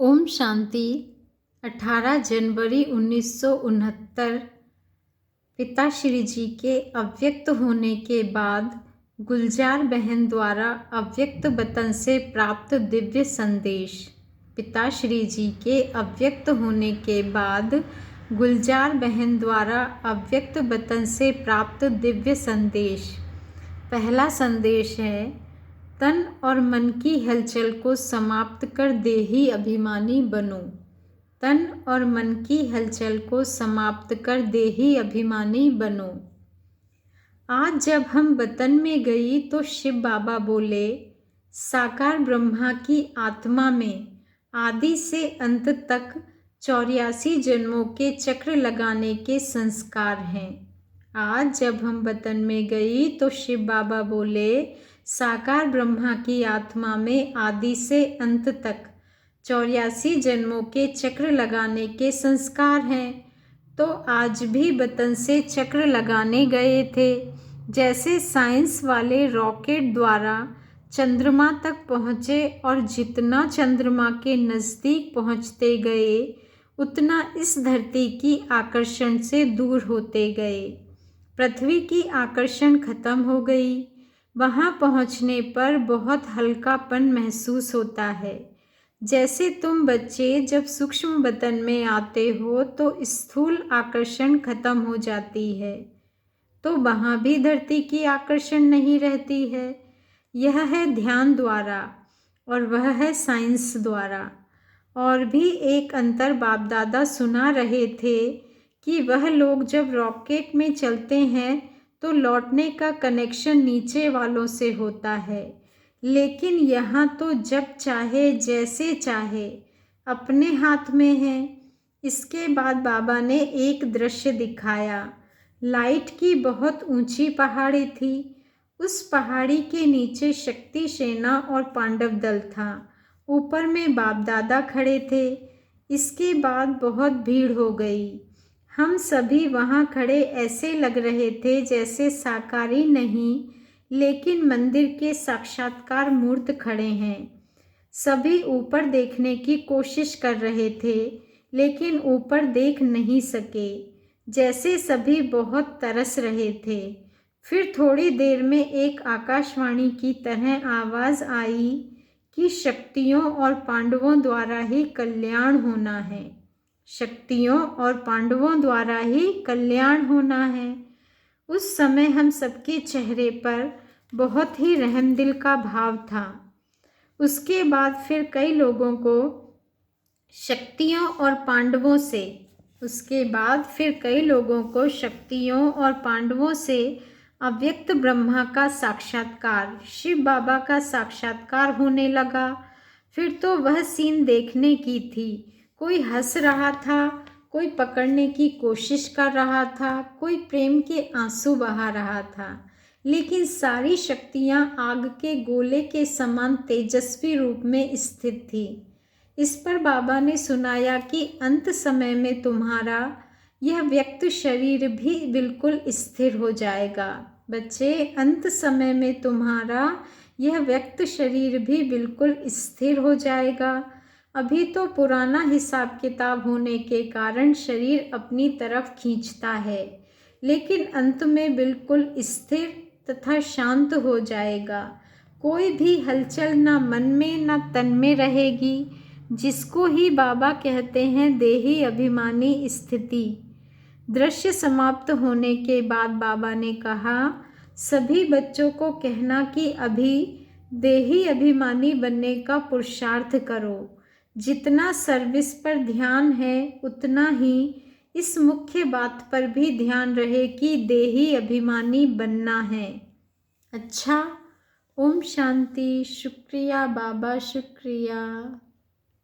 ओम शांति। 18 जनवरी 1969 पिता श्री जी के अव्यक्त होने के बाद गुलजार बहन द्वारा अव्यक्त वतन से प्राप्त दिव्य संदेश। पिता श्री जी के अव्यक्त होने के बाद गुलजार बहन द्वारा अव्यक्त वतन से प्राप्त दिव्य संदेश। पहला संदेश है, तन और मन की हलचल को समाप्त कर देही अभिमानी बनो। तन और मन की हलचल को समाप्त कर देही अभिमानी बनो। आज जब हम वतन में गई तो शिव बाबा बोले, साकार ब्रह्मा की आत्मा में आदि से अंत तक 84 जन्मों के चक्र लगाने के संस्कार हैं। आज जब हम वतन में गई तो शिव बाबा बोले, साकार ब्रह्मा की आत्मा में आदि से अंत तक 84 जन्मों के चक्र लगाने के संस्कार हैं। तो आज भी वतन से चक्र लगाने गए थे। जैसे साइंस वाले रॉकेट द्वारा चंद्रमा तक पहुँचे और जितना चंद्रमा के नज़दीक पहुँचते गए उतना इस धरती की आकर्षण से दूर होते गए। पृथ्वी की आकर्षण खत्म हो गई। वहाँ पहुँचने पर बहुत हल्कापन महसूस होता है। जैसे तुम बच्चे जब सूक्ष्म वतन में आते हो तो स्थूल आकर्षण खत्म हो जाती है, तो वहाँ भी धरती की आकर्षण नहीं रहती है। यह है ध्यान द्वारा और वह है साइंस द्वारा। और भी एक अंतर बाप दादा सुना रहे थे कि वह लोग जब रॉकेट में चलते हैं तो लौटने का कनेक्शन नीचे वालों से होता है, लेकिन यहाँ तो जब चाहे जैसे चाहे अपने हाथ में है। इसके बाद बाबा ने एक दृश्य दिखाया। लाइट की बहुत ऊंची पहाड़ी थी। उस पहाड़ी के नीचे शक्ति सेना और पांडव दल था। ऊपर में बाप दादा खड़े थे। इसके बाद बहुत भीड़ हो गई। हम सभी वहाँ खड़े ऐसे लग रहे थे जैसे साकारी नहीं लेकिन मंदिर के साक्षात्कार मूर्त खड़े हैं। सभी ऊपर देखने की कोशिश कर रहे थे लेकिन ऊपर देख नहीं सके, जैसे सभी बहुत तरस रहे थे। फिर थोड़ी देर में एक आकाशवाणी की तरह आवाज़ आई कि शक्तियों और पांडवों द्वारा ही कल्याण होना है। शक्तियों और पांडवों द्वारा ही कल्याण होना है। उस समय हम सबके चेहरे पर बहुत ही रहमदिल का भाव था। उसके बाद फिर कई लोगों को शक्तियों और पांडवों से अव्यक्त ब्रह्मा का साक्षात्कार, शिव बाबा का साक्षात्कार होने लगा। फिर तो वह सीन देखने की थी। कोई हंस रहा था, कोई पकड़ने की कोशिश कर रहा था, कोई प्रेम के आंसू बहा रहा था, लेकिन सारी शक्तियाँ आग के गोले के समान तेजस्वी रूप में स्थित थी। इस पर बाबा ने सुनाया कि अंत समय में तुम्हारा यह व्यक्त शरीर भी बिल्कुल स्थिर हो जाएगा। बच्चे, अंत समय में तुम्हारा यह व्यक्त शरीर भी बिल्कुल स्थिर हो जाएगा। अभी तो पुराना हिसाब किताब होने के कारण शरीर अपनी तरफ खींचता है, लेकिन अंत में बिल्कुल स्थिर तथा शांत हो जाएगा। कोई भी हलचल ना मन में ना तन में रहेगी, जिसको ही बाबा कहते हैं देही अभिमानी स्थिति। दृश्य समाप्त होने के बाद बाबा ने कहा, सभी बच्चों को कहना कि अभी देही अभिमानी बनने का पुरुषार्थ करो। जितना सर्विस पर ध्यान है उतना ही इस मुख्य बात पर भी ध्यान रहे कि देही अभिमानी बनना है। अच्छा, ओम शांति। शुक्रिया बाबा, शुक्रिया।